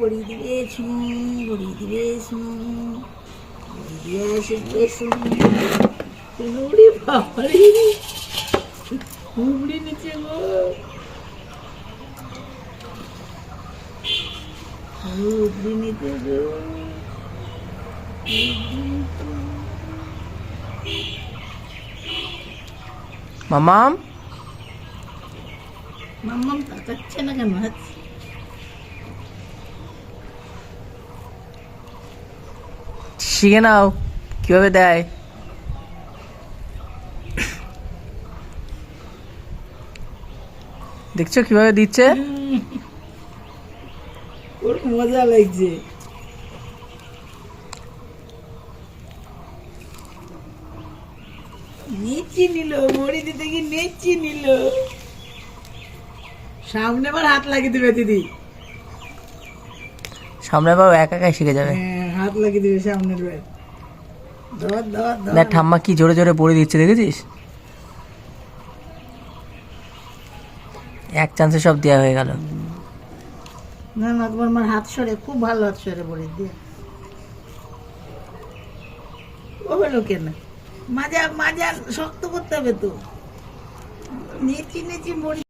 বড়ি দিবে বড়ি দিবে বড়ি দিয়ে শিখবে শুনুড়ি বাবারি হুবড়ি নিচে গো হুবড়ি নিচে গো মামাম মাম্মাম তাকাচ্ছে না কেন হাত শিখে নাও কিভাবে দেয়। দেখছো কিভাবে দিচ্ছে। ওর মজা লাগছে নেচি নিল বড়ি দিতে গিয়ে নেচি নিল সামনে আবার হাত লাগিয়ে দিবে দিদি সামনে বাবু একা একাই শিখে যাবে। হ্যাঁ হাত লাগিয়ে দিবে সামনের বার ধর ধর ধর দেখ ঠাম্মা কি জোরে জোরে বড়ি দিচ্ছে দেখেছিস। এক চান্সে সব দেওয়া হয়ে গেল। না না তোমার আমার হাত সরে খুব ভালো হাত সরে বড়ি দিয়ে ও হলো কেন মাজা মাজা শক্ত করতে হবে তো নেচি নেচি বড়ি